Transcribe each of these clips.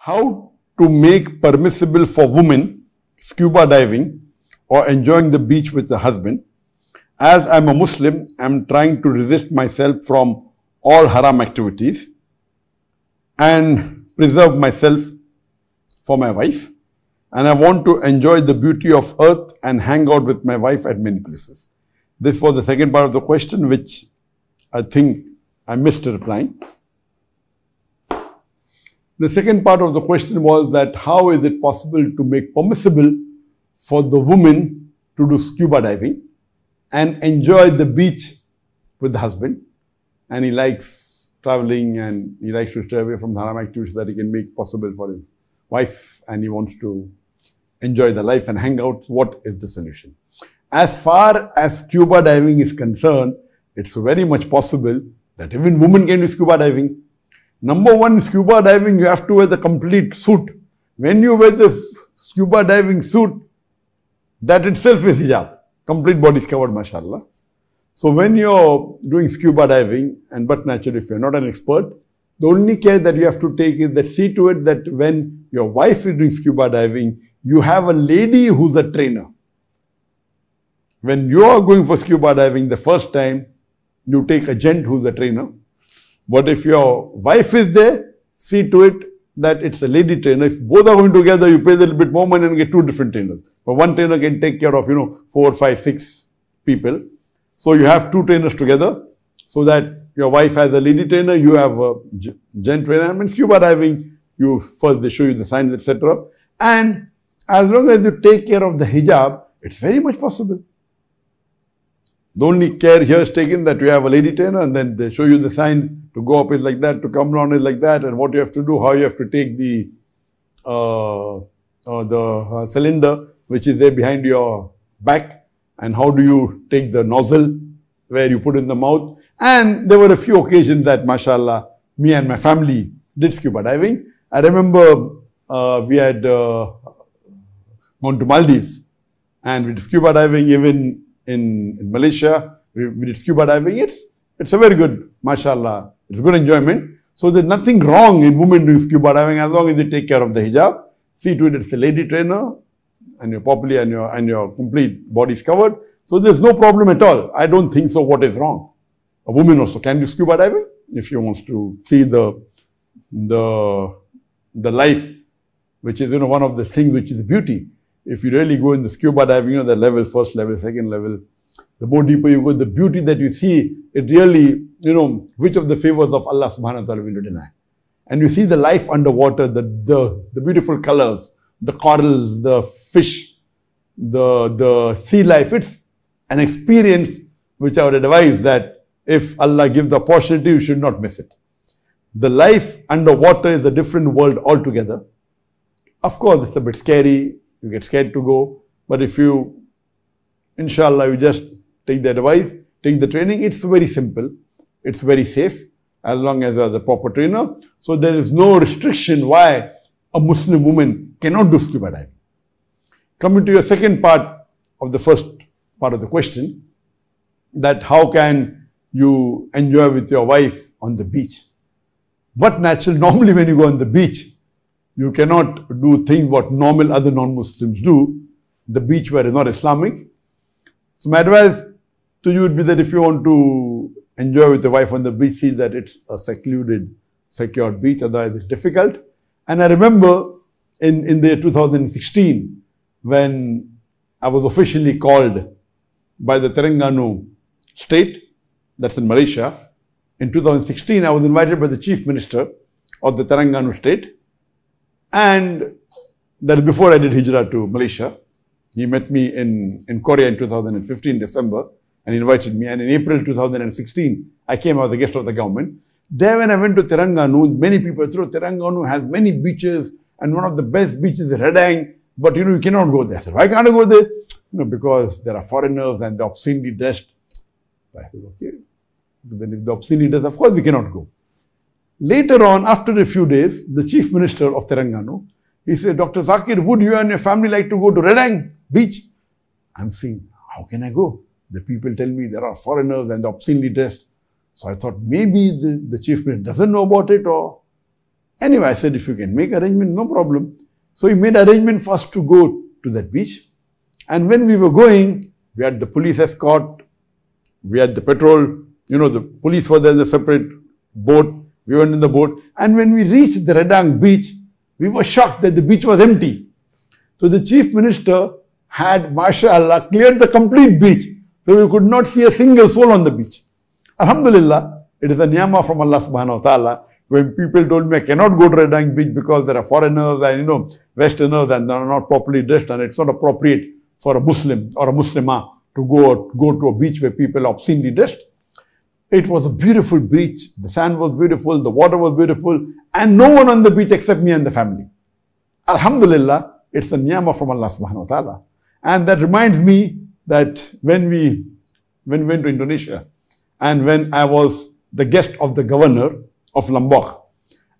how to make permissible for women scuba diving or enjoying the beach with the husband. As I'm a Muslim, I'm trying to resist myself from all haram activities and preserve myself for my wife. And I want to enjoy the beauty of earth and hang out with my wife at many places. This was the second part of the question, which I think I missed replying. The second part of the question was that how is it possible to make permissible for the woman to do scuba diving and enjoy the beach with the husband, and he likes traveling and he likes to stay away from the haram activities that he can make possible for his wife, and he wants to enjoy the life and hang out. What is the solution? As far as scuba diving is concerned, it's very much possible that even women can do scuba diving. Number one, scuba diving, you have to wear the complete suit. When you wear the scuba diving suit, that itself is hijab. Complete body is covered, mashallah. So when you're doing scuba diving, but naturally if you're not an expert, the only care that you have to take is that see to it that when your wife is doing scuba diving, you have a lady who's a trainer. When you are going for scuba diving the first time, you take a gent who's a trainer. But if your wife is there, see to it that it's a lady trainer. If both are going together, you pay a little bit more money and get two different trainers. But one trainer can take care of, 4, 5, 6 people. So you have two trainers together, so that your wife has a lady trainer, you have a gent trainer. And in scuba diving, first they show you the signs, etc. And as long as you take care of the hijab, it's very much possible. The only care here is taken that you have a lady trainer, and then they show you the signs. To go up is like that, to come down is like that, and what you have to do, how you have to take the cylinder which is there behind your back, and how do you take the nozzle where you put in the mouth. And there were a few occasions that, mashallah, me and my family did scuba diving. I remember we had gone to Maldives and we did scuba diving. Even in Malaysia, we did scuba diving. It's a very good, mashallah, it's good enjoyment. So there's nothing wrong in women doing scuba diving as long as they take care of the hijab. See to it, it's a lady trainer, and you're properly and your complete body is covered. So there's no problem at all. I don't think so. What is wrong? A woman also can do scuba diving if she wants to see the life, which is one of the things which is beauty. If you really go in the scuba diving, the level, first level, second level, the more deeper you go, the beauty that you see, it really, which of the favors of Allah subhanahu wa ta'ala will you deny? And you see the life underwater, the beautiful colors, the corals, the fish, the sea life. It's an experience which I would advise that if Allah gives the opportunity, you should not miss it. The life underwater is a different world altogether. Of course, it's a bit scary. You get scared to go. But if you, inshallah, you just take the advice, take the training, it's very simple. It's very safe as long as there's a proper trainer. So there is no restriction why a Muslim woman cannot do scuba diving. Coming to your second part of the first part of the question, that how can you enjoy with your wife on the beach? But normally when you go on the beach, you cannot do things what normal other non-Muslims do. The beach where it's not Islamic. So my advice to you would be that if you want to enjoy with your wife on the beach, see that it's a secluded, secured beach, otherwise it's difficult. And I remember in the year 2016, when I was officially called by the Terengganu state, that's in Malaysia. In 2016, I was invited by the Chief Minister of the Terengganu state, and that is before I did hijrah to Malaysia. He met me in Korea in 2015, December, and he invited me. And in April 2016, I came as a guest of the government. There when I went to Terengganu, many people said, Terengganu has many beaches, and one of the best beaches is Redang, but you cannot go there. I said, why can't I go there? Because there are foreigners and they're obscenely dressed. So I said, okay. Then if they're obscenely dressed, of course we cannot go. Later on, after a few days, the Chief Minister of Terengganu, he said, Dr. Zakir, would you and your family like to go to Redang beach? I'm saying, how can I go? The people tell me there are foreigners and they're obscenely dressed. So I thought maybe the Chief Minister doesn't know about it, or Anyway, I said, if you can make arrangement, no problem. So he made arrangement for us to go to that beach. And when we were going, we had the police escort, we had the patrol, the police were there in a separate boat. We went in the boat. And when we reached the Redang beach, we were shocked that the beach was empty. So the chief minister had, mashallah, cleared the complete beach. So we could not see a single soul on the beach. Alhamdulillah, it is a ni'mah from Allah subhanahu wa ta'ala. When people told me I cannot go to Redang beach because there are foreigners and Westerners and they are not properly dressed and it's not appropriate for a Muslim or a Muslimah to go to a beach where people are obscenely dressed. It was a beautiful beach. The sand was beautiful. The water was beautiful. And no one on the beach except me and the family. Alhamdulillah, it's a ni'mah from Allah subhanahu wa ta'ala. And that reminds me that when we went to Indonesia and when I was the guest of the governor of Lombok.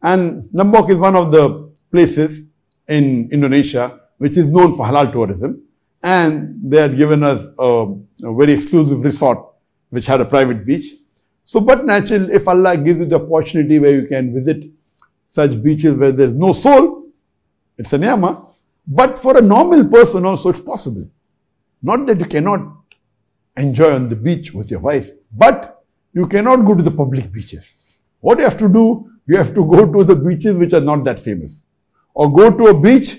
And Lombok is one of the places in Indonesia which is known for halal tourism. And they had given us a very exclusive resort which had a private beach. So, but naturally, if Allah gives you the opportunity where you can visit such beaches where there is no soul, it's a ni'mah. But for a normal person also, it's possible. Not that you cannot enjoy on the beach with your wife, but you cannot go to the public beaches. What you have to do, you have to go to the beaches which are not that famous. Or go to a beach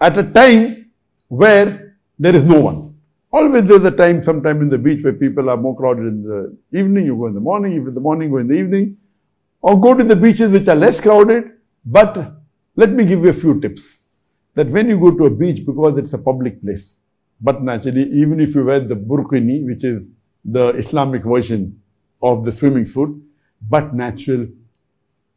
at a time where there is no one. Always there's a time, sometime in the beach where people are more crowded in the evening. You go in the morning, if in the morning, go in the evening. Or go to the beaches which are less crowded. But let me give you a few tips. That when you go to a beach, because it's a public place, but naturally, even if you wear the burkini, which is the Islamic version of the swimming suit, but natural,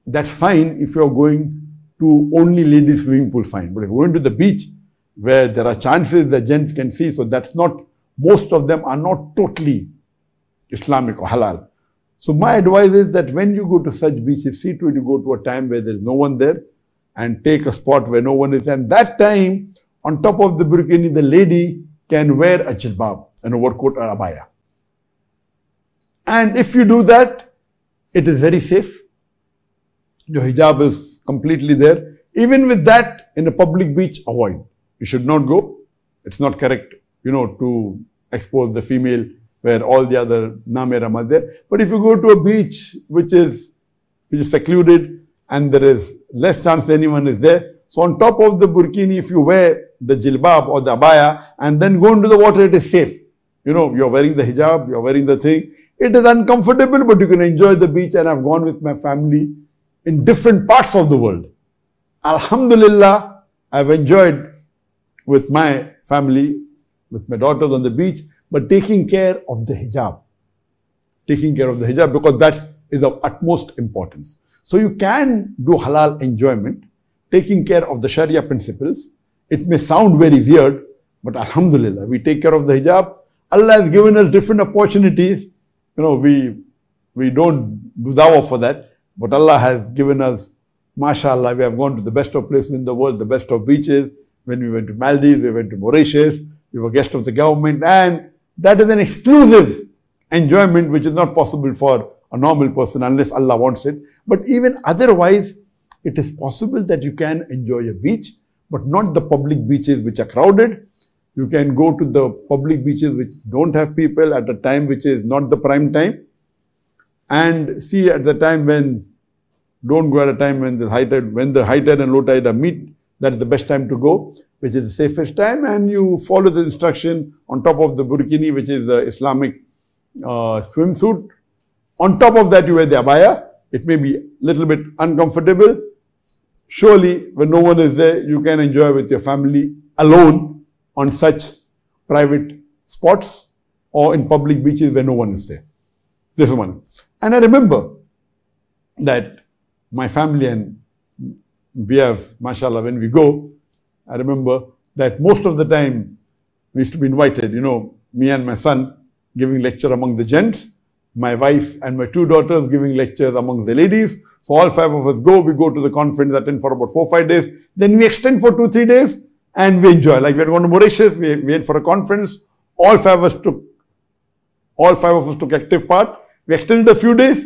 that's fine if you're going to only ladies swimming pool, fine. But if you're going to the beach, where there are chances that gents can see, so that's not, most of them are not totally Islamic or halal. So my advice is that when you go to such beaches, see to it you go to a time where there is no one there and take a spot where no one is. And that time, on top of the burkini, the lady can wear a jilbab, an overcoat or abaya. And if you do that, it is very safe. Your hijab is completely there. Even with that, in a public beach, avoid. You should not go. It's not correct, to expose the female where all the other nameram are there. But if you go to a beach which is secluded and there is less chance anyone is there, so on top of the burkini, if you wear the jilbab or the abaya and then go into the water, it is safe. You're wearing the hijab, you're wearing the thing. It is uncomfortable, but you can enjoy the beach. And I've gone with my family in different parts of the world. Alhamdulillah, I've enjoyed with my family, with my daughters on the beach, but taking care of the hijab. Taking care of the hijab, because that is of utmost importance. So you can do halal enjoyment, taking care of the Sharia principles. It may sound very weird, but alhamdulillah, we take care of the hijab. Allah has given us different opportunities. We don't do dawah for that, but Allah has given us, mashallah, we have gone to the best of places in the world, the best of beaches. When we went to Maldives, we went to Mauritius, we were guests of the government, and that is an exclusive enjoyment which is not possible for a normal person unless Allah wants it. But even otherwise, it is possible that you can enjoy a beach, but not the public beaches which are crowded. You can go to the public beaches which don't have people at a time which is not the prime time, and see at the time when, don't go at a time when the high tide, when the high tide and low tide are meet. That is the best time to go, which is the safest time, and you follow the instruction on top of the burkini, which is the Islamic swimsuit. On top of that, you wear the abaya. It may be a little bit uncomfortable. Surely, when no one is there, you can enjoy with your family alone on such private spots or in public beaches where no one is there. This is one. And I remember that my family and we have, mashallah, when we go, I remember that most of the time we used to be invited, me and my son giving lecture among the gents, my wife and my two daughters giving lectures among the ladies. So all five of us go, we go to the conference, attend for about 4 or 5 days. Then we extend for 2 or 3 days and we enjoy. Like we had gone to Mauritius, we went for a conference. All five of us took active part. We extended a few days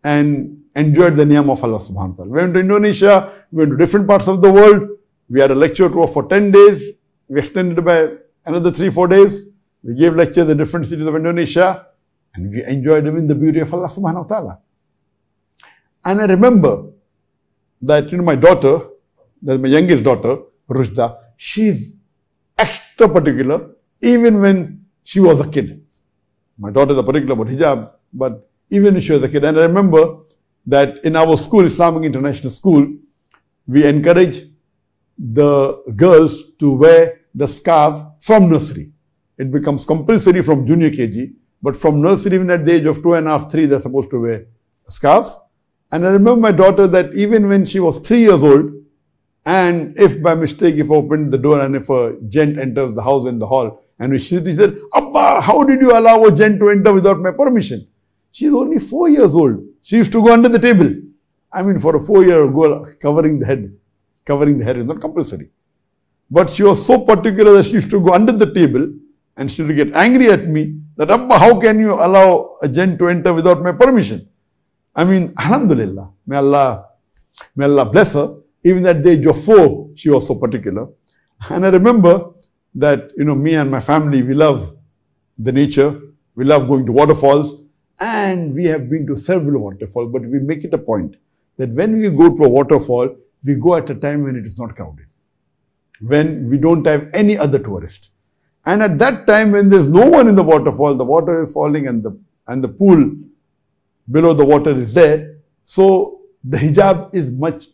and enjoyed the niyam of Allah subhanahu wa ta'ala. We went to Indonesia, we went to different parts of the world. We had a lecture tour for 10 days. We extended it by another 3-4 days. We gave lectures in different cities of Indonesia. And we enjoyed even the beauty of Allah subhanahu wa ta'ala. And I remember that, my daughter, that's my youngest daughter, Rushda, she's extra particular even when she was a kid. My daughter is particular about hijab, but even when she was a kid. And I remember that in our school, Islamic International School, we encourage the girls to wear the scarf from nursery. It becomes compulsory from junior KG, but from nursery, even at the age of 2.5, 3, they're supposed to wear scarves. And I remember my daughter that even when she was 3 years old, and if by mistake, if I opened the door and if a gent enters the house in the hall, and she said, Abba, how did you allow a gent to enter without my permission? She's only 4 years old. She used to go under the table. I mean, for a 4-year-old girl, covering the head is not compulsory. But she was so particular that she used to go under the table and she used to get angry at me that, Abba, how can you allow a gent to enter without my permission? I mean, alhamdulillah, may Allah bless her. Even at the age of 4, she was so particular. And I remember that, me and my family, we love the nature. We love going to waterfalls. And we have been to several waterfalls. But we make it a point that when we go to a waterfall, we go at a time when it is not crowded. When we don't have any other tourist. And at that time, when there's no one in the waterfall, the water is falling and the pool below the water is there. So the hijab is much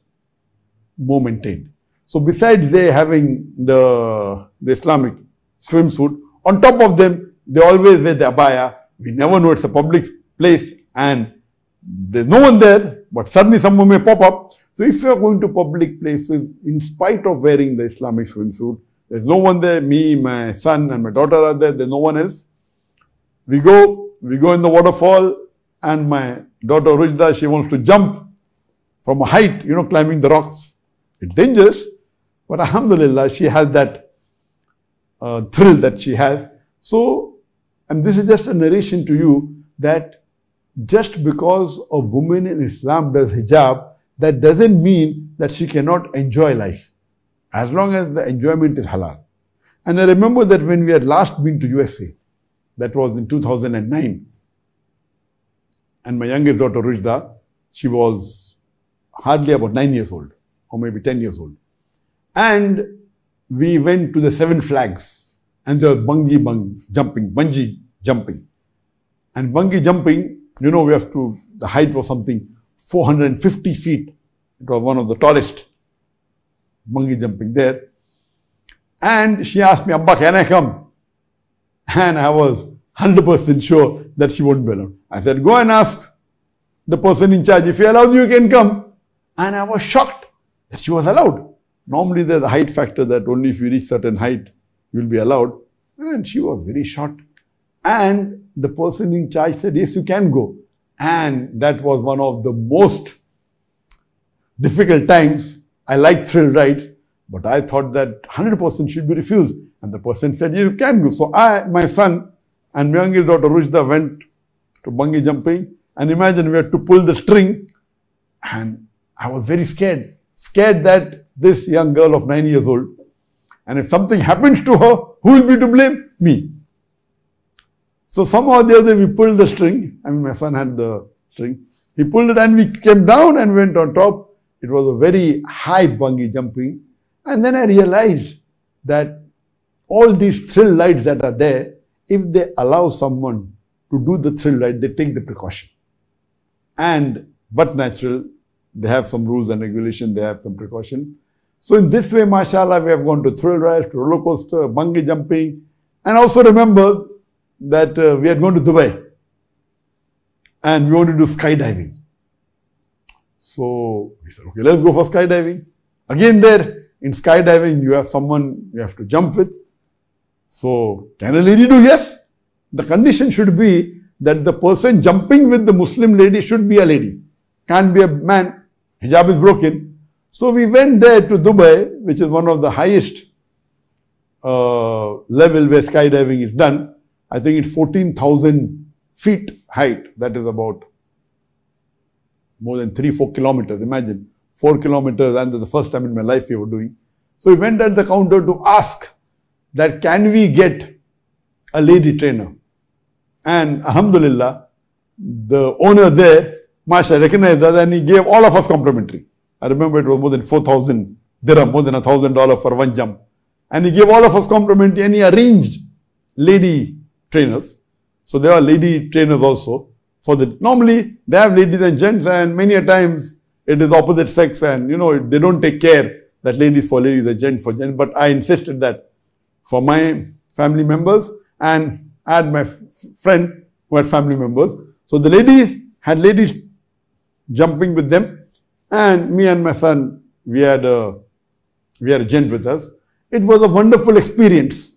more maintained. So besides they having the Islamic swimsuit, on top of them, they always wear the abaya. We never know it's a public place and there's no one there, but suddenly someone may pop up. So if you are going to public places, in spite of wearing the Islamic swimsuit, there's no one there, me, my son and my daughter are there, there's no one else. We go in the waterfall and my daughter Rujda, she wants to jump from a height, climbing the rocks. It's dangerous, but alhamdulillah, she has that thrill that she has. So, and this is just a narration to you that just because a woman in Islam does hijab, that doesn't mean that she cannot enjoy life, as long as the enjoyment is halal. And I remember that when we had last been to USA, that was in 2009, and my youngest daughter Rushda, she was hardly about 9 years old, or maybe 10 years old. And we went to the 7 flags, and there was bungee jumping. And bungee jumping, we have to, the height was something 450 feet. It was one of the tallest bungee jumping there. And she asked me, Abba, can I come? And I was 100% sure that she won't be allowed. I said, go and ask the person in charge. If he allows you, you can come. And I was shocked that she was allowed. Normally there's a height factor that only if you reach certain height, you'll be allowed. And she was very shocked. And the person in charge said, yes, you can go. And that was one of the most difficult times. I like thrill rides, but I thought that 100% should be refused. And the person said, yeah, you can go. So I, my son, and my youngest daughter Rushda went to bungee jumping. And imagine we had to pull the string. And I was very scared that this young girl of 9 years old, and if something happens to her, who will be to blame? Me. So somehow or the other we pulled the string. I mean, my son had the string. He pulled it and we came down and went on top. It was a very high bungee jumping. And then I realized that all these thrill rides that are there, if they allow someone to do the thrill ride, they take the precaution. But natural, they have some rules and regulations, they have some precautions. So in this way, mashallah, we have gone to thrill rides, to roller coaster, bungee jumping. And also remember that we had gone to Dubai and we wanted to do skydiving. So we said, okay, let's go for skydiving. Again there, in skydiving, you have someone you have to jump with. So can a lady do? Yes. The condition should be that the person jumping with the Muslim lady should be a lady. Can't be a man. Hijab is broken. So we went there to Dubai, which is one of the highest level where skydiving is done. I think it's 14,000 feet height. That is about more than 3-4 kilometers. Imagine, 4 kilometers, and the first time in my life we were doing. So we went at the counter to ask that can we get a lady trainer? And alhamdulillah, the owner there, Masha, recognized us and he gave all of us complimentary. I remember it was more than 4,000 dirham, more than $1,000 for one jump. And he gave all of us complimentary and he arranged lady trainers. So there are lady trainers also. Normally they have ladies and gents, and many a times it is opposite sex, and they don't take care that ladies for ladies and gents for gents. But I insisted that for my family members, and I had my friend who had family members. So the ladies had ladies jumping with them, and me and my son, we had a gent with us. It was a wonderful experience.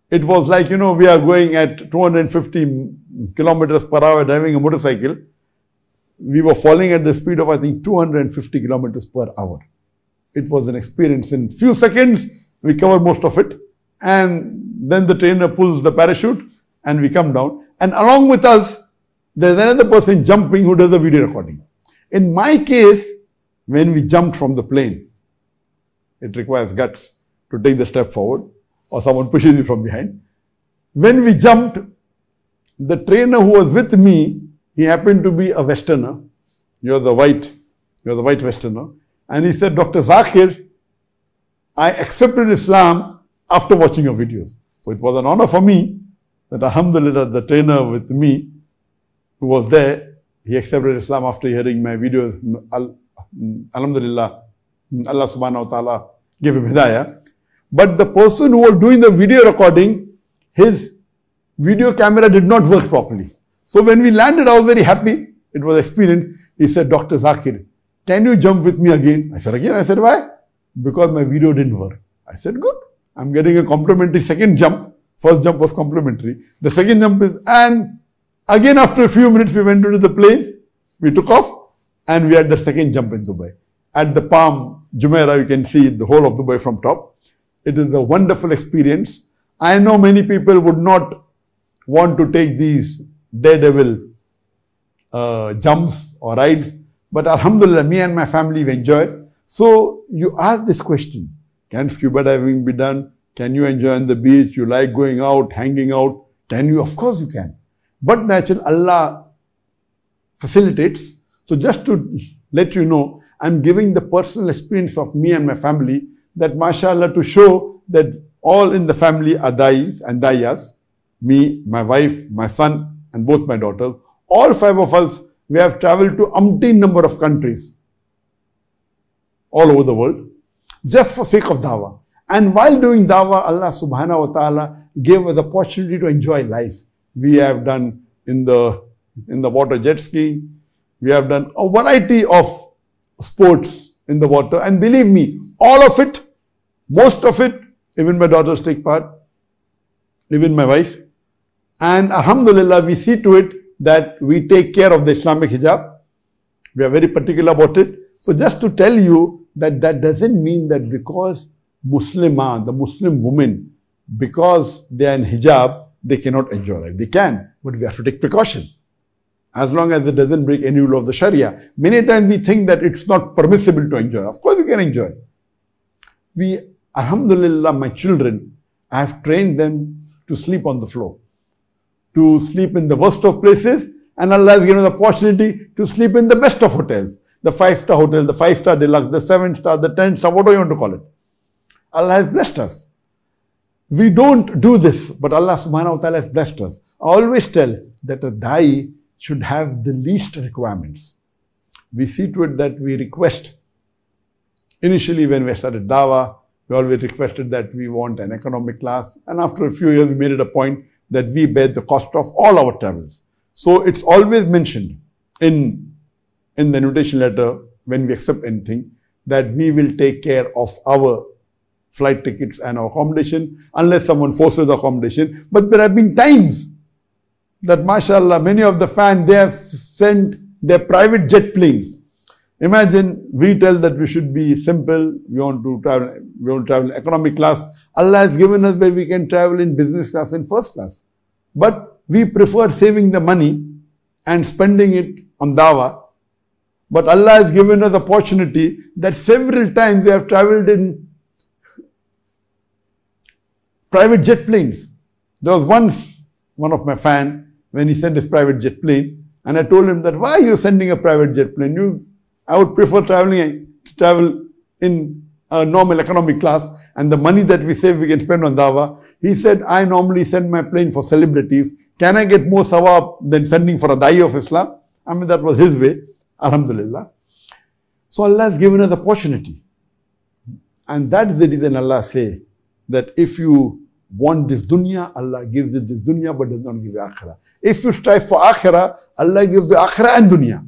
It was like, we are going at 250 kilometers per hour driving a motorcycle. We were falling at the speed of, I think, 250 kilometers per hour. It was an experience. In few seconds, we cover most of it. And then the trainer pulls the parachute and we come down. And along with us, there's another person jumping who does the video recording. In my case, when we jumped from the plane, it requires guts to take the step forward, or someone pushes you from behind. When we jumped, the trainer who was with me, he happened to be a Westerner. You're the white Westerner. And he said, Dr. Zakir, I accepted Islam after watching your videos. So it was an honor for me that alhamdulillah, the trainer with me who was there, he accepted Islam after hearing my videos. Alhamdulillah, Allah subhanahu wa ta'ala gave him hidayah. But the person who was doing the video recording, his video camera did not work properly. So when we landed, I was very happy. It was experience. He said, Dr. Zakir, can you jump with me again? I said, again? I said, why? Because my video didn't work. I said, good. I'm getting a complimentary second jump. First jump was complimentary. The second jump is, and again after a few minutes, we went into the plane. We took off and we had the second jump in Dubai. At the Palm Jumeirah, you can see the whole of Dubai from top. It is a wonderful experience. I know many people would not want to take these daredevil jumps or rides, but alhamdulillah, me and my family enjoy. So you ask this question, can scuba diving be done? Can you enjoy on the beach? You like going out, hanging out? Can you? Of course you can. But naturally, Allah facilitates. So just to let you know, I'm giving the personal experience of me and my family, that mashallah, to show that all in the family are dais and dayas, me, my wife, my son, and both my daughters. All 5 of us, we have traveled to umpteen number of countries all over the world, just for sake of dawah. And while doing dawah, Allah subhanahu wa ta'ala gave us the opportunity to enjoy life. We have done in the water jet skiing. We have done a variety of sports in the water. And believe me, all of it, most of it, even my daughters take part, even my wife. And alhamdulillah, we see to it that we take care of the Islamic hijab. We are very particular about it. So just to tell you that that doesn't mean that because Muslimah, the Muslim woman, because they are in hijab, they cannot enjoy life. They can, but we have to take precaution. As long as it doesn't break any rule of the Sharia. Many times we think that it's not permissible to enjoy. Of course you can enjoy. Alhamdulillah, my children, I have trained them to sleep on the floor, to sleep in the worst of places, and Allah has given the opportunity to sleep in the best of hotels. The 5-star hotel, the 5-star deluxe, the 7-star, the 10-star, whatever you want to call it. Allah has blessed us. We don't do this, but Allah subhanahu wa ta'ala has blessed us. I always tell that a dai should have the least requirements. We see to it that we request. Initially, when we started dawah, we always requested that we want an economic class. And after a few years, we made it a point that we bear the cost of all our travels. So it's always mentioned in the invitation letter when we accept anything that we will take care of our flight tickets and our accommodation unless someone forces accommodation. But there have been times that mashallah, many of the fans, they have sent their private jet planes. Imagine we tell that we should be simple, we want to travel in economy class. Allah has given us where we can travel in business class and first class. But we prefer saving the money and spending it on dawah. But Allah has given us the opportunity that several times we have traveled in private jet planes. There was once one of my fans, when he sent his private jet plane, and I told him that, why are you sending a private jet plane? I would prefer travel in a normal economic class, and the money that we save we can spend on dawah. He said, I normally send my plane for celebrities. Can I get more sawab than sending for a da'i of Islam? I mean, that was his way. Alhamdulillah. So Allah has given us the opportunity. And that is the reason Allah say that if you want this dunya, Allah gives you this dunya but does not give you akhirah. If you strive for akhirah, Allah gives you akhirah and dunya.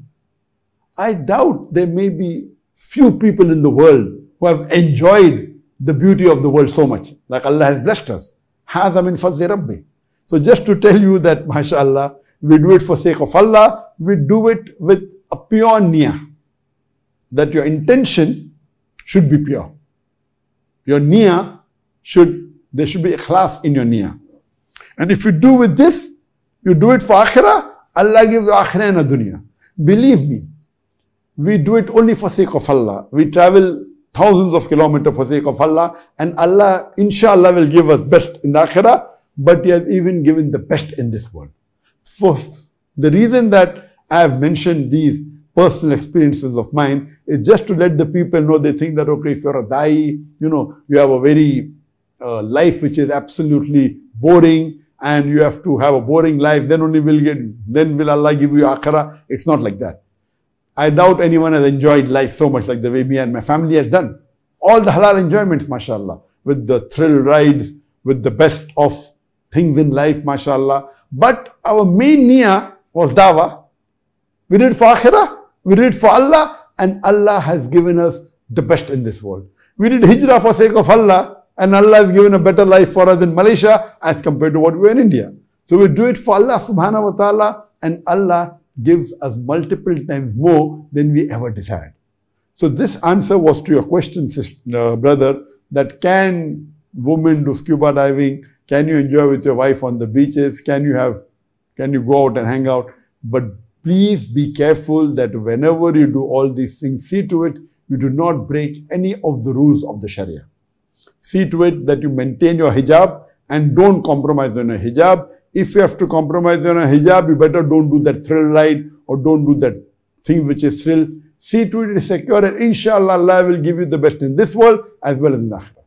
I doubt there may be few people in the world who have enjoyed the beauty of the world so much, like Allah has blessed us. هَذَا مِنْ فَضْلِ رَبِّي. So just to tell you that, mashallah, we do it for sake of Allah, we do it with a pure niyyah. That your intention should be pure. Your niyyah there should be ikhlas in your niyyah. And if you do with this, you do it for akhirah, Allah gives you akhirah and a dunya. Believe me, we do it only for sake of Allah. We travel thousands of kilometers for sake of Allah, and Allah, inshallah, will give us best in the akhirah, but He has even given the best in this world. For the reason that I have mentioned these personal experiences of mine is just to let the people know. They think that, okay, if you're a da'i, you have a very life which is absolutely boring, and you have to have a boring life, then will Allah give you akhirah. It's not like that. I doubt anyone has enjoyed life so much like the way me and my family has done. All the halal enjoyments, mashallah, with the thrill rides, with the best of things in life, mashallah. But our main niyyah was dawah. We did it for akhirah, we did it for Allah, and Allah has given us the best in this world. We did hijrah for sake of Allah, and Allah has given a better life for us in Malaysia as compared to what we were in India. So we do it for Allah subhanahu wa ta'ala, and Allah gives us multiple times more than we ever desired. So this answer was to your question, brother, that can women do scuba diving? Can you enjoy with your wife on the beaches? Can you go out and hang out? But please be careful that whenever you do all these things, see to it you do not break any of the rules of the Sharia. See to it that you maintain your hijab and don't compromise on your hijab. If you have to compromise on a hijab, you better don't do that thrill ride or don't do that thing which is thrill. See to it is secure, and inshallah Allah will give you the best in this world as well as in the akhirah.